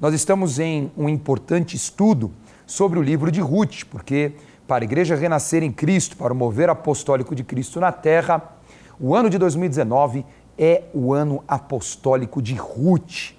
Nós estamos em um importante estudo sobre o livro de Ruth, porque para a Igreja renascer em Cristo, para o mover apostólico de Cristo na Terra, o ano de 2019 é o ano apostólico de Ruth.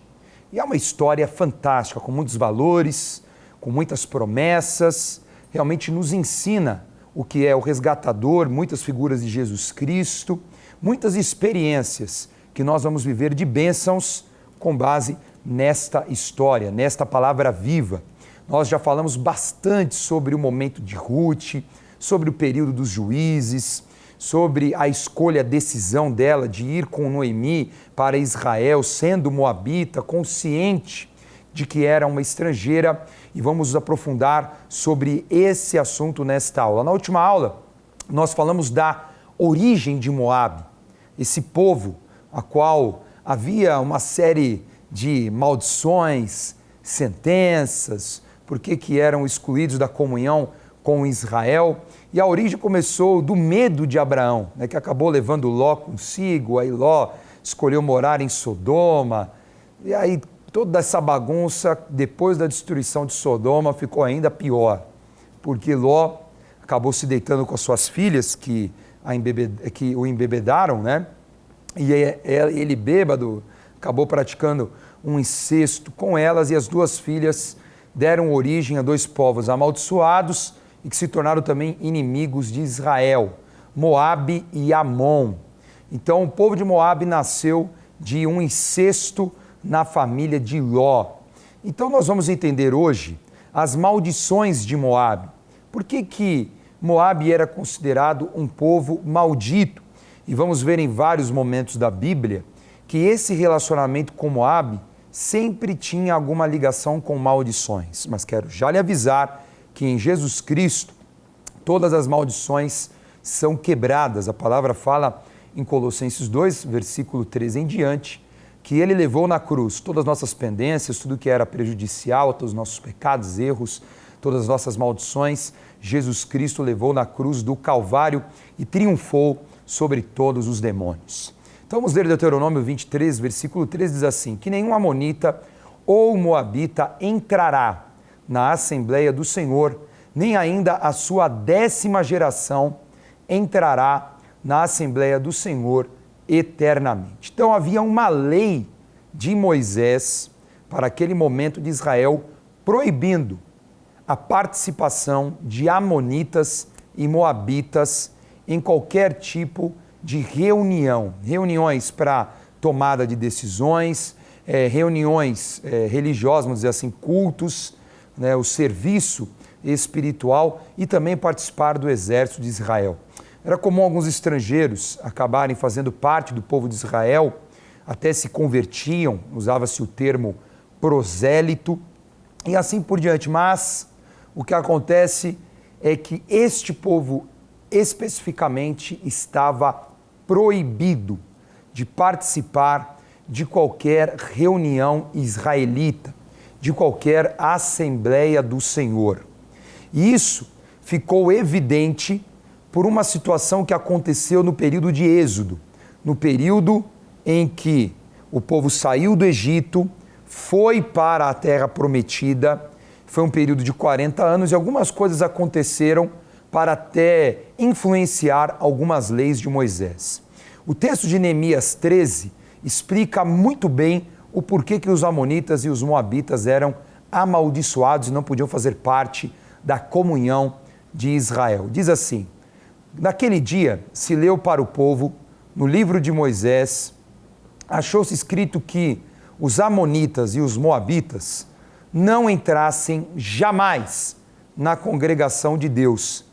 E é uma história fantástica, com muitos valores, com muitas promessas, realmente nos ensina o que é o resgatador, muitas figuras de Jesus Cristo, muitas experiências que nós vamos viver de bênçãos com base nesta história, nesta palavra viva. Nós já falamos bastante sobre o momento de Ruth, sobre o período dos juízes, sobre a escolha, a decisão dela de ir com Noemi para Israel, sendo moabita, consciente de que era uma estrangeira, e vamos nos aprofundar sobre esse assunto nesta aula. Na última aula, nós falamos da origem de Moabe, esse povo a qual havia uma série de maldições, sentenças, porque que eram excluídos da comunhão com Israel, e a origem começou do medo de Abraão, que acabou levando Ló consigo, aí Ló escolheu morar em Sodoma, e aí toda essa bagunça, depois da destruição de Sodoma, ficou ainda pior, porque Ló acabou se deitando com as suas filhas, que o embebedaram, e ele bêbado, acabou praticando um incesto com elas, e as duas filhas deram origem a dois povos amaldiçoados e que se tornaram também inimigos de Israel, Moabe e Amon. Então o povo de Moabe nasceu de um incesto na família de Ló. Então nós vamos entender hoje as maldições de Moabe. Por que Moabe era considerado um povo maldito? E vamos ver em vários momentos da Bíblia que esse relacionamento com Moabe sempre tinha alguma ligação com maldições. Mas quero já lhe avisar que em Jesus Cristo todas as maldições são quebradas. A palavra fala em Colossenses 2, versículo 13 em diante, que ele levou na cruz todas as nossas pendências, tudo que era prejudicial, todos os nossos pecados, erros, todas as nossas maldições. Jesus Cristo levou na cruz do Calvário e triunfou sobre todos os demônios. Então vamos ler Deuteronômio 23, versículo 13, diz assim: que nenhum amonita ou moabita entrará na Assembleia do Senhor, nem ainda a sua 10ª geração entrará na Assembleia do Senhor eternamente. Então havia uma lei de Moisés para aquele momento de Israel, proibindo a participação de amonitas e moabitas em qualquer tipo de reuniões para tomada de decisões, reuniões religiosas, vamos dizer assim, cultos, o serviço espiritual e também participar do exército de Israel. Era comum alguns estrangeiros acabarem fazendo parte do povo de Israel, até se convertiam, usava-se o termo prosélito e assim por diante. Mas o que acontece é que este povo especificamente estava proibido de participar de qualquer reunião israelita, de qualquer Assembleia do Senhor. E isso ficou evidente por uma situação que aconteceu no período de Êxodo, no período em que o povo saiu do Egito, foi para a terra prometida, foi um período de 40 anos e algumas coisas aconteceram para até influenciar algumas leis de Moisés. O texto de Neemias 13 explica muito bem o porquê que os amonitas e os moabitas eram amaldiçoados e não podiam fazer parte da comunhão de Israel. Diz assim: naquele dia se leu para o povo, no livro de Moisés, achou-se escrito que os amonitas e os moabitas não entrassem jamais na congregação de Deus,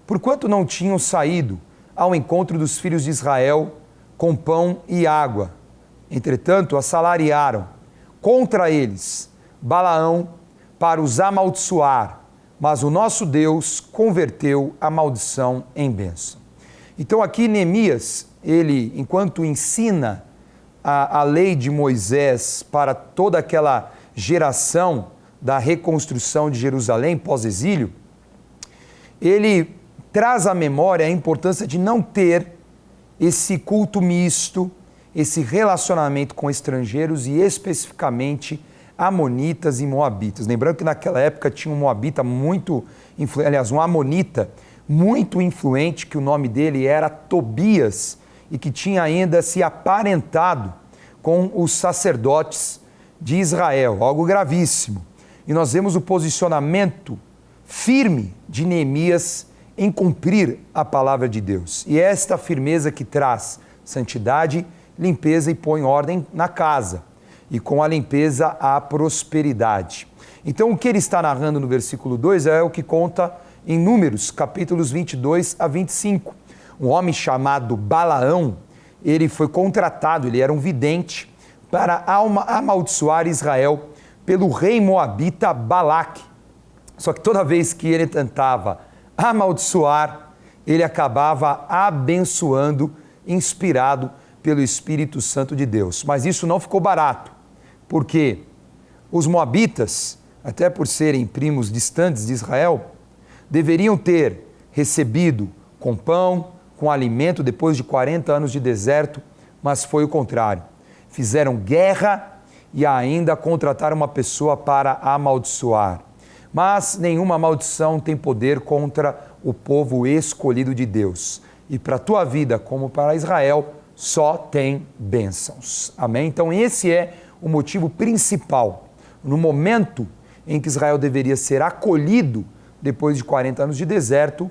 porquanto não tinham saído ao encontro dos filhos de Israel com pão e água. Entretanto, assalariaram contra eles Balaão para os amaldiçoar, mas o nosso Deus converteu a maldição em bênção. Então aqui Neemias, ele, enquanto ensina a lei de Moisés para toda aquela geração da reconstrução de Jerusalém pós-exílio, ele traz à memória a importância de não ter esse culto misto, esse relacionamento com estrangeiros e especificamente amonitas e moabitas. Lembrando que naquela época tinha um moabita muito influente, aliás, um amonita muito influente, que o nome dele era Tobias e que tinha ainda se aparentado com os sacerdotes de Israel, algo gravíssimo. E nós vemos o posicionamento firme de Neemias em cumprir a palavra de Deus. E é esta firmeza que traz santidade, limpeza e põe ordem na casa. E com a limpeza, a prosperidade. Então, o que ele está narrando no versículo 2 é o que conta em Números, capítulos 22 a 25. Um homem chamado Balaão, ele foi contratado, ele era um vidente, para amaldiçoar Israel pelo rei moabita Balaque. Só que toda vez que ele tentava amaldiçoar, ele acabava abençoando, inspirado pelo Espírito Santo de Deus. Mas isso não ficou barato, porque os moabitas, até por serem primos distantes de Israel, deveriam ter recebido com pão, com alimento depois de 40 anos de deserto, mas foi o contrário. Fizeram guerra e ainda contrataram uma pessoa para amaldiçoar. Mas nenhuma maldição tem poder contra o povo escolhido de Deus. E para a tua vida, como para Israel, só tem bênçãos. Amém? Então esse é o motivo principal. No momento em que Israel deveria ser acolhido depois de 40 anos de deserto,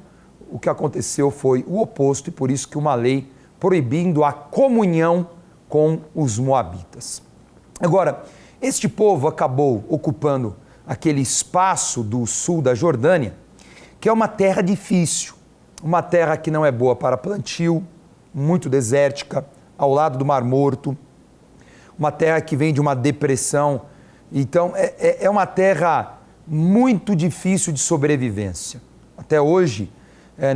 o que aconteceu foi o oposto, e por isso que uma lei proibindo a comunhão com os moabitas. Agora, este povo acabou ocupando aquele espaço do sul da Jordânia, que é uma terra difícil, uma terra que não é boa para plantio, muito desértica, ao lado do Mar Morto, uma terra que vem de uma depressão. Então, é uma terra muito difícil de sobrevivência. Até hoje,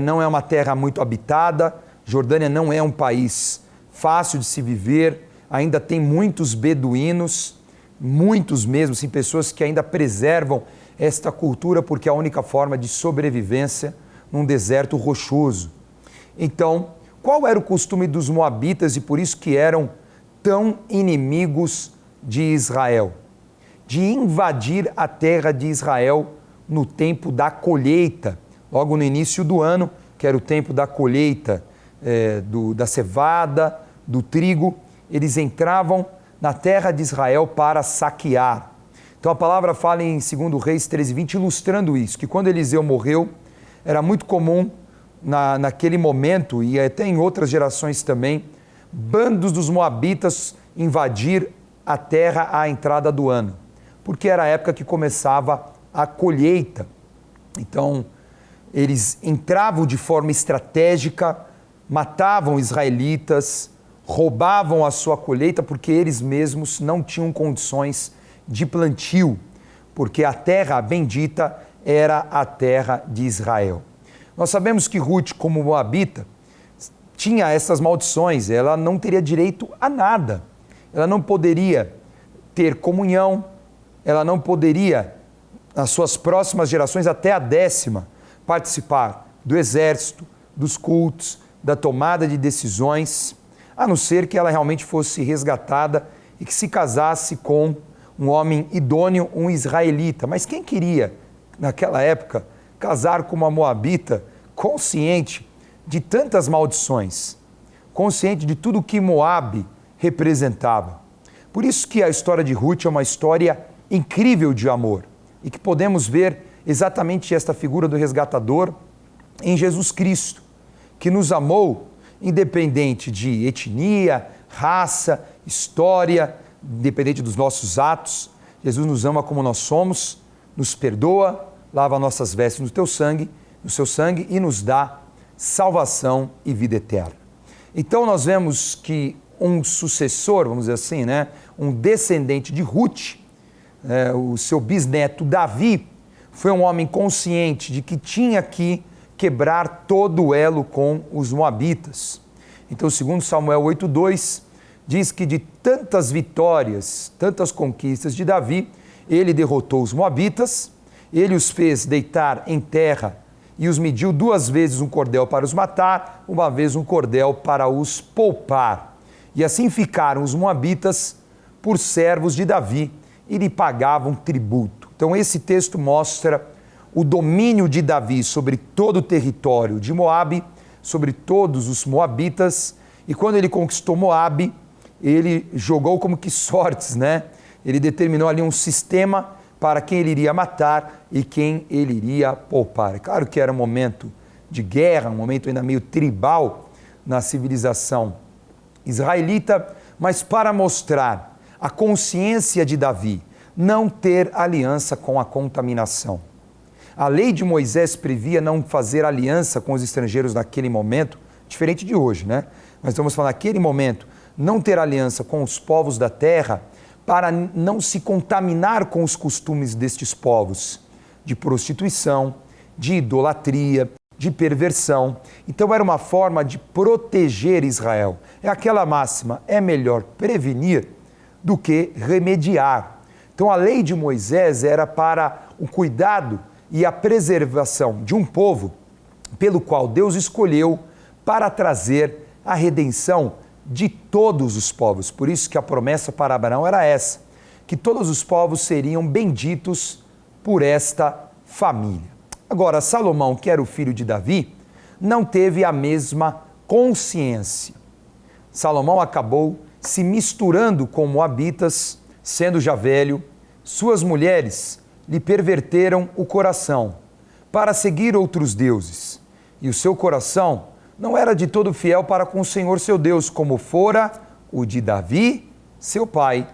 não é uma terra muito habitada. Jordânia não é um país fácil de se viver, ainda tem muitos beduínos, muitos mesmo, sim, pessoas que ainda preservam esta cultura porque é a única forma de sobrevivência num deserto rochoso. Então, qual era o costume dos moabitas e por isso que eram tão inimigos de Israel? De invadir a terra de Israel no tempo da colheita, logo no início do ano, que era o tempo da colheita da cevada, do trigo, eles entravam na terra de Israel para saquear. Então a palavra fala em 2 Reis 13:20, ilustrando isso, que quando Eliseu morreu, era muito comum naquele momento, e até em outras gerações também, bandos dos moabitas invadir a terra à entrada do ano, porque era a época que começava a colheita. Então, eles entravam de forma estratégica, matavam israelitas, roubavam a sua colheita, porque eles mesmos não tinham condições de plantio, porque a terra bendita era a terra de Israel. Nós sabemos que Ruth, como moabita, tinha essas maldições, ela não teria direito a nada, ela não poderia ter comunhão, ela não poderia, nas suas próximas gerações, até a 10ª, participar do exército, dos cultos, da tomada de decisões, a não ser que ela realmente fosse resgatada e que se casasse com um homem idôneo, um israelita. Mas quem queria, naquela época, casar com uma moabita consciente de tantas maldições, consciente de tudo que Moabe representava? Por isso que a história de Ruth é uma história incrível de amor e que podemos ver exatamente esta figura do resgatador em Jesus Cristo, que nos amou independente de etnia, raça, história, independente dos nossos atos. Jesus nos ama como nós somos, nos perdoa, lava nossas vestes no seu sangue e nos dá salvação e vida eterna. Então nós vemos que um sucessor, vamos dizer assim, um descendente de Ruth, o seu bisneto Davi, foi um homem consciente de que tinha que quebrar todo o elo com os moabitas. Então, segundo Samuel 8:2, diz que de tantas vitórias, tantas conquistas de Davi, ele derrotou os moabitas, ele os fez deitar em terra e os mediu 2 vezes um cordel para os matar, 1 vez um cordel para os poupar. E assim ficaram os moabitas por servos de Davi, e lhe pagavam tributo. Então esse texto mostra o domínio de Davi sobre todo o território de Moabe, sobre todos os moabitas, e quando ele conquistou Moabe, ele jogou como que sortes, né? Ele determinou ali um sistema para quem ele iria matar e quem ele iria poupar. É claro que era um momento de guerra, um momento ainda meio tribal na civilização israelita, mas para mostrar a consciência de Davi, não ter aliança com a contaminação. A lei de Moisés previa não fazer aliança com os estrangeiros naquele momento, diferente de hoje, né? Mas estamos falando naquele momento, não ter aliança com os povos da terra para não se contaminar com os costumes destes povos, de prostituição, de idolatria, de perversão. Então era uma forma de proteger Israel. É aquela máxima, é melhor prevenir do que remediar. Então a lei de Moisés era para o cuidado e a preservação de um povo pelo qual Deus escolheu para trazer a redenção de todos os povos. Por isso que a promessa para Abraão era essa, que todos os povos seriam benditos por esta família. Agora, Salomão, que era o filho de Davi, não teve a mesma consciência. Salomão acabou se misturando com moabitas, sendo já velho. Suas mulheres lhe perverteram o coração para seguir outros deuses, e o seu coração não era de todo fiel para com o Senhor seu Deus, como fora o de Davi, seu pai.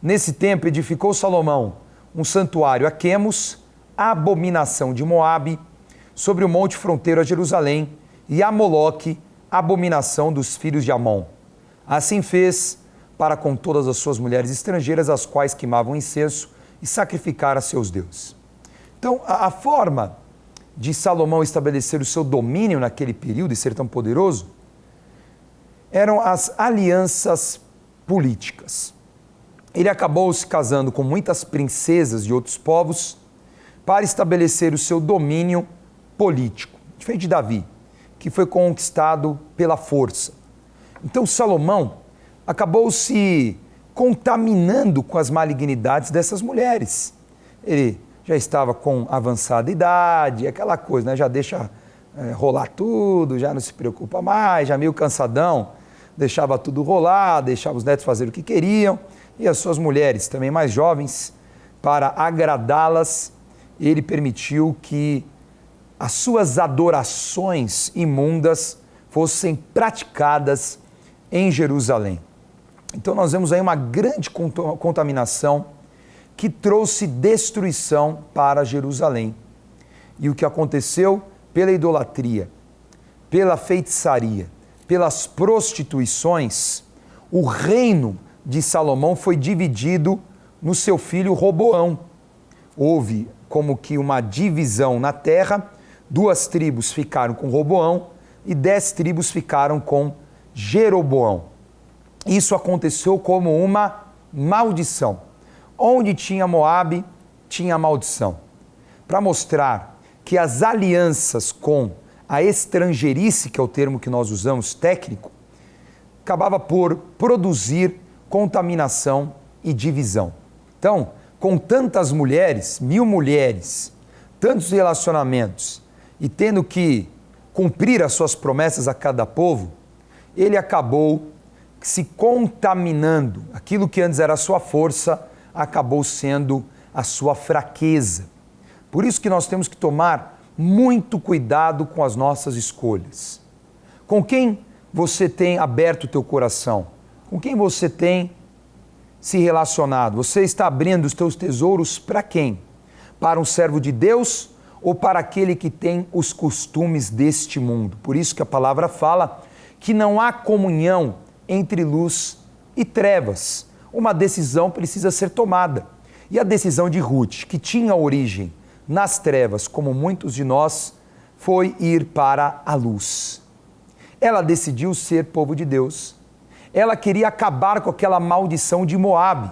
Nesse tempo edificou Salomão um santuário a Quemos, a abominação de Moabe, sobre o monte fronteiro a Jerusalém, e a Moloque, a abominação dos filhos de Amon. Assim fez para com todas as suas mulheres estrangeiras, as quais queimavam incenso e sacrificaram a seus deuses. Então, a forma de Salomão estabelecer o seu domínio naquele período e ser tão poderoso eram as alianças políticas. Ele acabou se casando com muitas princesas de outros povos para estabelecer o seu domínio político, diferente de Davi, que foi conquistado pela força. Então Salomão acabou se contaminando com as malignidades dessas mulheres. Ele já estava com avançada idade, aquela coisa, né? Já deixa rolar tudo, já não se preocupa mais, já meio cansadão, deixava tudo rolar, deixava os netos fazer o que queriam, e as suas mulheres, também mais jovens, para agradá-las, ele permitiu que as suas adorações imundas fossem praticadas em Jerusalém. Então nós vemos aí uma grande contaminação que trouxe destruição para Jerusalém. E o que aconteceu? Pela idolatria, pela feitiçaria, pelas prostituições, o reino de Salomão foi dividido no seu filho Roboão. Houve como que uma divisão na terra, 2 tribos ficaram com Roboão e 10 tribos ficaram com Jeroboão. Isso aconteceu como uma maldição. Onde tinha Moabe, tinha maldição. Para mostrar que as alianças com a estrangeirice, que é o termo que nós usamos técnico, acabava por produzir contaminação e divisão. Então, com tantas mulheres, 1000 mulheres, tantos relacionamentos, e tendo que cumprir as suas promessas a cada povo, ele acabou se contaminando. Aquilo que antes era a sua força, acabou sendo a sua fraqueza. Por isso que nós temos que tomar muito cuidado com as nossas escolhas. Com quem você tem aberto o teu coração? Com quem você tem se relacionado? Você está abrindo os teus tesouros para quem? Para um servo de Deus ou para aquele que tem os costumes deste mundo? Por isso que a palavra fala que não há comunhão entre luz e trevas. Uma decisão precisa ser tomada. E a decisão de Ruth, que tinha origem nas trevas, como muitos de nós, foi ir para a luz. Ela decidiu ser povo de Deus. Ela queria acabar com aquela maldição de Moabe.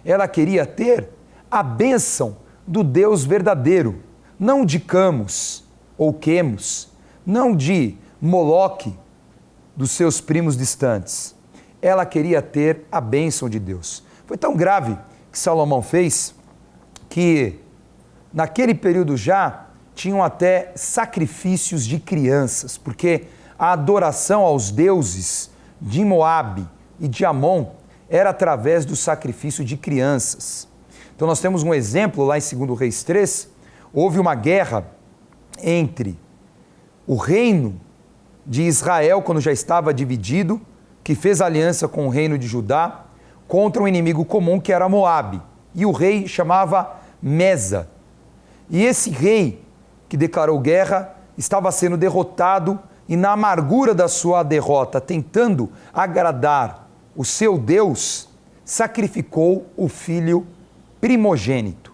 Ela queria ter a bênção do Deus verdadeiro, não de Camos ou Quemos, não de Moloque, dos seus primos distantes. Ela queria ter a bênção de Deus. Foi tão grave que que Salomão fez, que naquele período já tinham até sacrifícios de crianças, porque a adoração aos deuses de Moabe e de Amon era através do sacrifício de crianças. Então nós temos um exemplo lá em 2 Reis 3, houve uma guerra entre o reino de Israel, quando já estava dividido, que fez aliança com o reino de Judá, contra um inimigo comum que era Moabe. E o rei chamava Mesa. E esse rei que declarou guerra estava sendo derrotado e na amargura da sua derrota, tentando agradar o seu Deus, sacrificou o filho primogênito.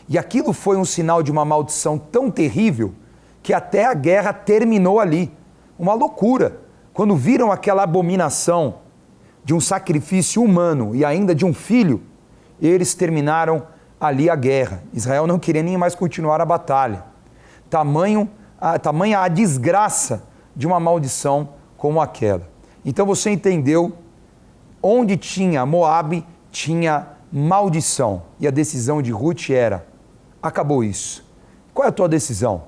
E aquilo foi um sinal de uma maldição tão terrível que até a guerra terminou ali. Uma loucura. Quando viram aquela abominação de um sacrifício humano e ainda de um filho, eles terminaram ali a guerra. Israel não queria nem mais continuar a batalha. Tamanha a desgraça de uma maldição como aquela. Então você entendeu, onde tinha Moabe, tinha maldição. E a decisão de Ruth era, acabou isso. Qual é a tua decisão?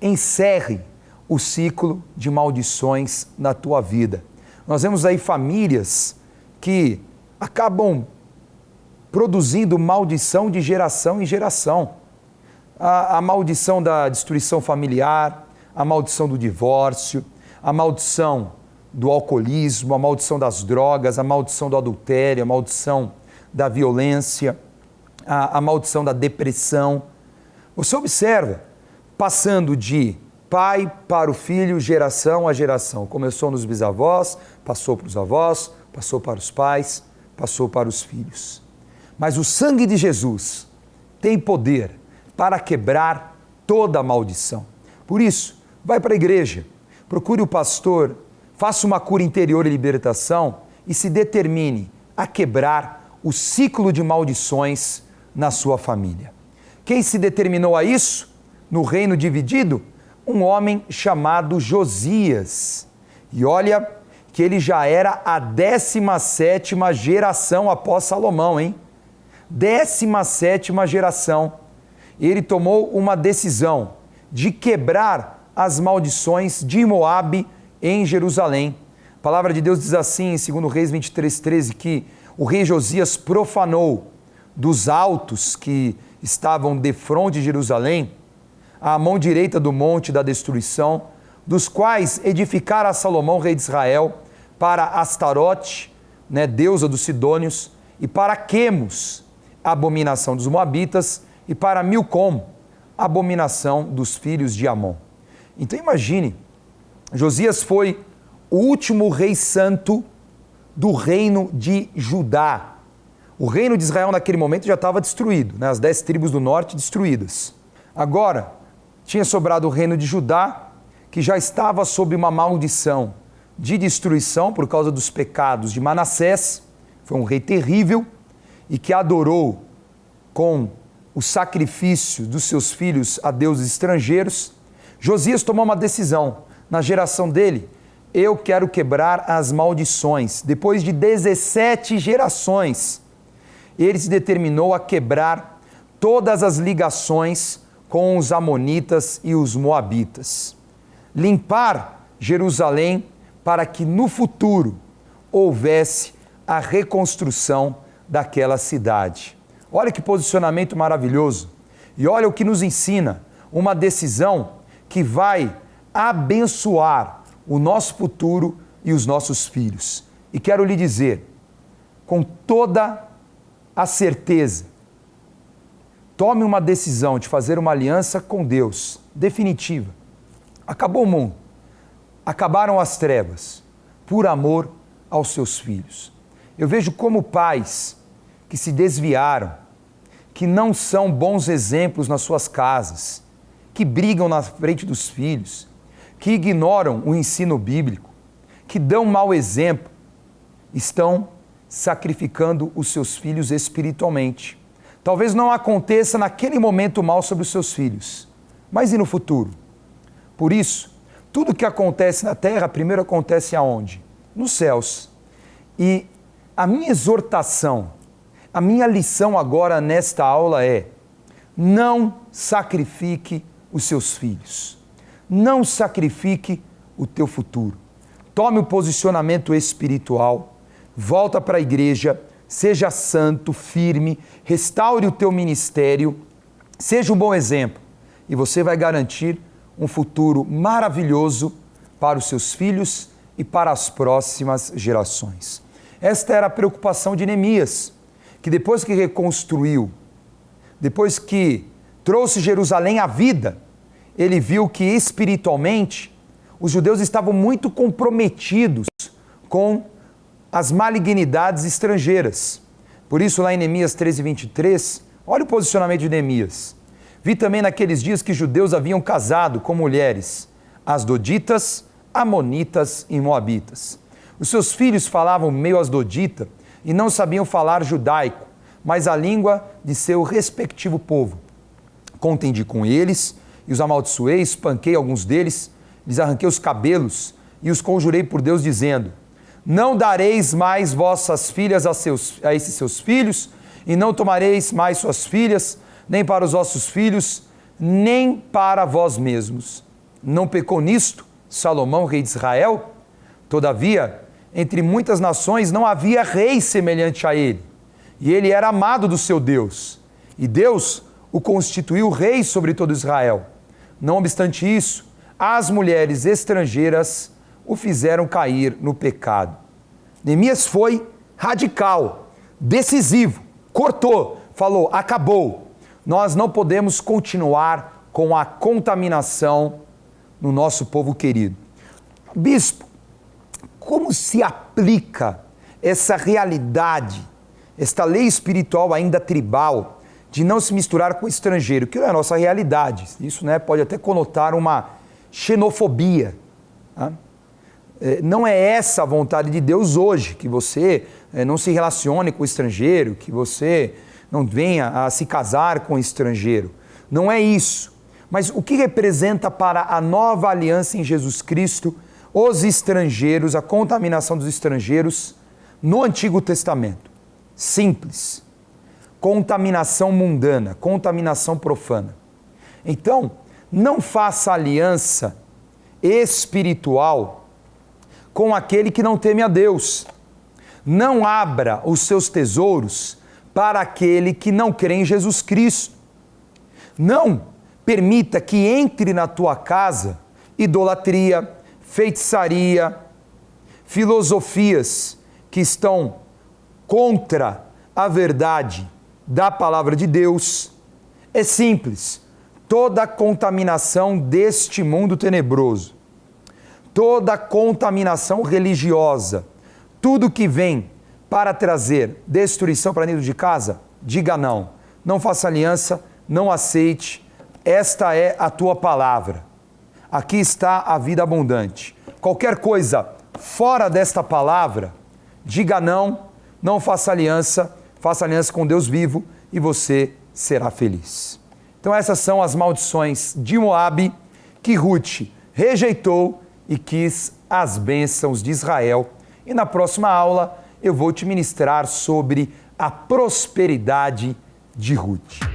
Encerre o ciclo de maldições na tua vida. Nós vemos aí famílias que acabam produzindo maldição de geração em geração. A maldição da destruição familiar, a maldição do divórcio, a maldição do alcoolismo, a maldição das drogas, a maldição do adultério, a maldição da violência, a maldição da depressão. Você observa, passando de pai para o filho, geração a geração. Começou nos bisavós, passou para os avós, passou para os pais, passou para os filhos. Mas o sangue de Jesus tem poder para quebrar toda a maldição. Por isso, vai para a igreja, procure o pastor, faça uma cura interior e libertação e se determine a quebrar o ciclo de maldições na sua família. Quem se determinou a isso? No reino dividido? Um homem chamado Josias. E olha que ele já era a 17ª geração após Salomão, hein? 17ª geração. Ele tomou uma decisão de quebrar as maldições de Moabe em Jerusalém. A palavra de Deus diz assim, em 2 Reis 23:13, que o rei Josias profanou dos altos que estavam defronte de Jerusalém, à mão direita do monte da destruição, dos quais edificara Salomão, rei de Israel, para Astarote, deusa dos Sidônios, e para Quemos, abominação dos Moabitas, e para Milcom, abominação dos filhos de Amon. Então imagine, Josias foi o último rei santo do reino de Judá. O reino de Israel naquele momento já estava destruído, as 10 tribos do norte destruídas. Agora, tinha sobrado o reino de Judá, que já estava sob uma maldição de destruição por causa dos pecados de Manassés. Foi um rei terrível e que adorou com o sacrifício dos seus filhos a deuses estrangeiros. Josias tomou uma decisão. Na geração dele, eu quero quebrar as maldições. Depois de 17 gerações, ele se determinou a quebrar todas as ligações com os amonitas e os moabitas. Limpar Jerusalém para que no futuro houvesse a reconstrução daquela cidade. Olha que posicionamento maravilhoso. E olha o que nos ensina, uma decisão que vai abençoar o nosso futuro e os nossos filhos. E quero lhe dizer, com toda a certeza, tome uma decisão de fazer uma aliança com Deus, definitiva. Acabou o mundo, acabaram as trevas, por amor aos seus filhos. Eu vejo como pais que se desviaram, que não são bons exemplos nas suas casas, que brigam na frente dos filhos, que ignoram o ensino bíblico, que dão mau exemplo, estão sacrificando os seus filhos espiritualmente. Talvez não aconteça naquele momento mal sobre os seus filhos, mas e no futuro? Por isso, tudo que acontece na terra, primeiro acontece aonde? Nos céus. E a minha exortação A minha lição agora nesta aula é: não sacrifique os seus filhos. Não sacrifique o teu futuro. Tome o posicionamento espiritual, volta para a igreja, seja santo, firme, restaure o teu ministério, seja um bom exemplo e você vai garantir um futuro maravilhoso para os seus filhos e para as próximas gerações. Esta era a preocupação de Neemias, que depois que reconstruiu, depois que trouxe Jerusalém à vida, ele viu que espiritualmente os judeus estavam muito comprometidos com as malignidades estrangeiras. Por isso, lá em Neemias 13:23, olha o posicionamento de Neemias. Vi também naqueles dias que judeus haviam casado com mulheres, asdoditas, amonitas e moabitas. Os seus filhos falavam meio asdodita e não sabiam falar judaico, mas a língua de seu respectivo povo. Contendi com eles e os amaldiçoei, espanquei alguns deles, lhes arranquei os cabelos e os conjurei por Deus, dizendo: não dareis mais vossas filhas a esses seus filhos, e não tomareis mais suas filhas, nem para os vossos filhos, nem para vós mesmos. Não pecou nisto Salomão, rei de Israel? Todavia, entre muitas nações não havia rei semelhante a ele, e ele era amado do seu Deus, e Deus o constituiu rei sobre todo Israel. Não obstante isso, as mulheres estrangeiras o fizeram cair no pecado. Neemias foi radical, decisivo, cortou, falou: acabou. Nós não podemos continuar com a contaminação no nosso povo querido. Bispo, como se aplica essa realidade, esta lei espiritual ainda tribal, de não se misturar com o estrangeiro, que não é a nossa realidade? Isso, né, pode até conotar uma xenofobia. Tá? Não é essa a vontade de Deus hoje, que você não se relacione com o estrangeiro, que você não venha a se casar com o estrangeiro. Não é isso. Mas o que representa para a nova aliança em Jesus Cristo os estrangeiros, a contaminação dos estrangeiros no Antigo Testamento? Simples. Contaminação mundana, contaminação profana. Então, não faça aliança espiritual com aquele que não teme a Deus. Não abra os seus tesouros para aquele que não crê em Jesus Cristo. Não permita que entre na tua casa idolatria, feitiçaria, filosofias que estão contra a verdade da palavra de Deus. É simples. Toda contaminação deste mundo tenebroso, toda contaminação religiosa, tudo que vem para trazer destruição para dentro de casa, diga não. Não faça aliança, não aceite. Esta é a tua palavra. Aqui está a vida abundante. Qualquer coisa fora desta palavra, diga não, não faça aliança com Deus vivo e você será feliz. Então essas são as maldições de Moabe que Ruth rejeitou e quis as bênçãos de Israel. E na próxima aula eu vou te ministrar sobre a prosperidade de Ruth.